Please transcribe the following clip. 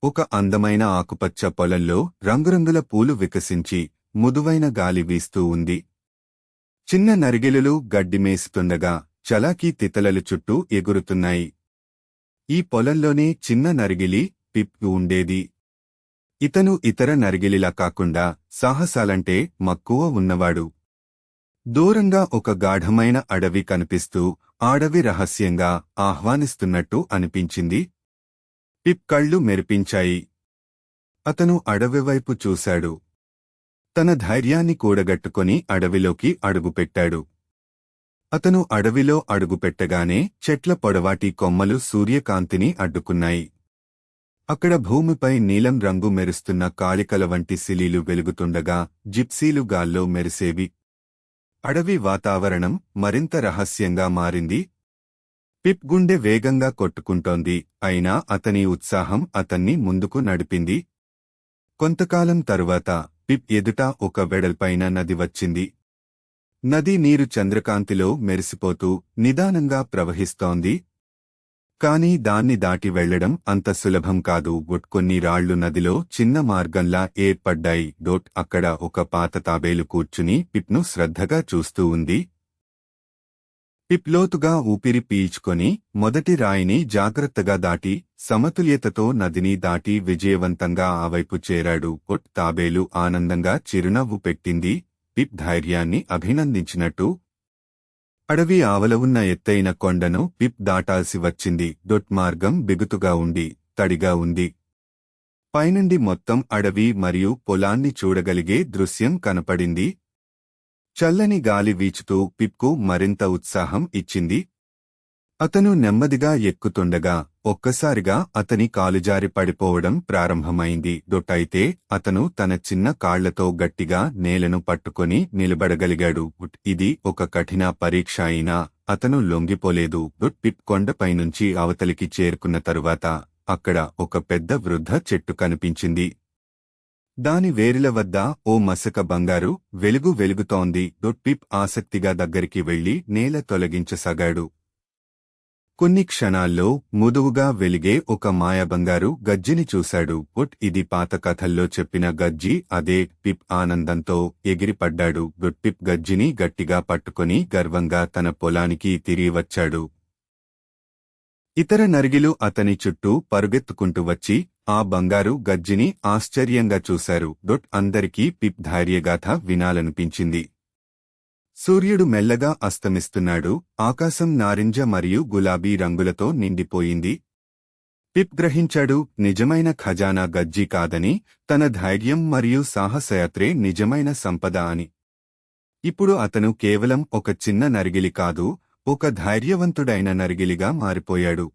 ఒక అందమైన ఆకుపచ్చ పొలంలో రంగురంగుల పూలు వికసించి ముదువైన గాలి వీస్తూ ఉంది. చిన్న నరిగెలులు గడ్డిమేస్తుండగా చలాకీ తితలలు చుట్టూ ఎగురుతున్నాయి. ఈ పొలంలోనే చిన్న నరిగిలి పిప్ ఉండేది. ఇతను ఇతర నరిగిలిలా కాకుండా సాహసాలంటే మక్కువ ఉన్నవాడు. దూరంగా ఒక గాఢమైన అడవి కనిపిస్తూ అడవి రహస్యంగా ఆహ్వానిస్తున్నట్టు అనిపించింది. పిప్ కళ్ళు మెరిపించాయి. అతను అడవివైపు చూశాడు. తన ధైర్యాన్ని కూడగట్టుకొని అడవిలోకి అడుగుపెట్టాడు. అతను అడవిలో అడుగుపెట్టగానే చెట్ల పొడవాటి కొమ్మలు సూర్యకాంతిని అడ్డుకున్నాయి. అక్కడ భూమిపై నీలం రంగు మెరుస్తున్న కాళికల వంటి శిలీలు వెలుగుతుండగా జిప్సీలు గాల్లో మెరిసేవి. అడవి వాతావరణం మరింత రహస్యంగా మారింది. పిప్ గుండె వేగంగా కొట్టుకుంటోంది. అయినా అతని ఉత్సాహం అతన్ని ముందుకు నడిపింది. కొంతకాలం తరువాత పిప్ ఎదుట ఒక వెడల్పైన నది వచ్చింది. నది నీరు చంద్రకాంతిలో మెరిసిపోతూ నిదానంగా ప్రవహిస్తోంది. కాని దాన్ని దాటి వెళ్లడం అంత సులభం కాదు. కొన్ని రాళ్లు నదిలో చిన్న మార్గంలా ఏర్పడ్డాయి. అక్కడ ఒక పాత తాబేలు కూర్చుని పిప్ను శ్రద్ధగా చూస్తూ ఉంది. పిప్ లోతుగా ఊపిరి పీల్చుకొని మొదటి రాయిని జాగ్రత్తగా దాటి సమతుల్యతతో నదిని దాటి విజయవంతంగా ఆవైపు చేరాడు. తాబేలు ఆనందంగా చిరునవ్వు పెట్టింది, పిప్ ధైర్యాన్ని అభినందించినట్టు. అడవి ఆవల ఉన్న ఎత్తైన కొండను పిప్ దాటాల్సి వచ్చింది. మార్గం బిగుతుగా ఉండి తడిగా ఉంది. పైనుండి మొత్తం అడవి మరియు పొలాన్ని చూడగలిగే దృశ్యం కనపడింది. చల్లని గాలి వీచుతూ పిప్కు మరింత ఉత్సాహం ఇచ్చింది. అతను నెమ్మదిగా ఎక్కుతుండగా ఒక్కసారిగా అతని కాలుజారి పడిపోవడం ప్రారంభమైంది. అయితే అతను తన చిన్న కాళ్లతో గట్టిగా నేలను పట్టుకొని నిలబడగలిగాడు. ఇది ఒక కఠిన పరీక్ష అయినా అతను లొంగిపోలేదు. పిప్ కొండపైనుంచి అవతలికి చేరుకున్న తరువాత అక్కడ ఒక పెద్ద వృద్ధ చెట్టు కనిపించింది. దాని వేరుల వద్ద ఓ మసక బంగారు వెలుగు వెలుగుతోంది. పిప్ ఆసక్తిగా దగ్గరికి వెళ్లి నేల తొలగించసాగాడు. కొన్ని క్షణాల్లో ముదువుగా వెలిగే ఒక మాయబంగారు గజ్జిని చూశాడు. ఇది పాత కథల్లో చెప్పిన గజ్జి అదే. పిప్ ఆనందంతో ఎగిరిపడ్డాడు. పిప్ గజ్జిని గట్టిగా పట్టుకొని గర్వంగా తన పొలానికి తిరిగి వచ్చాడు. ఇతర నరిగిలు అతని చుట్టూ పరుగెత్తుకుంటూ వచ్చి ఆ బంగారు గజ్జిని ఆశ్చర్యంగా చూశారు. అందరికీ పిప్ ధైర్యగాథ వినాలనిపించింది. సూర్యుడు మెల్లగా అస్తమిస్తున్నాడు. ఆకాశం నారింజ మరియు గులాబీ రంగులతో నిండిపోయింది. పిప్ గ్రహించాడు, నిజమైన ఖజానా గజ్జి కాదని, తన ధైర్యం మరియు సాహసయాత్రే నిజమైన సంపద అని. ఇప్పుడు అతను కేవలం ఒక చిన్న నరిగిలి కాదు, ఒక ధైర్యవంతుడైన నరిగిలిగా మారిపోయాడు.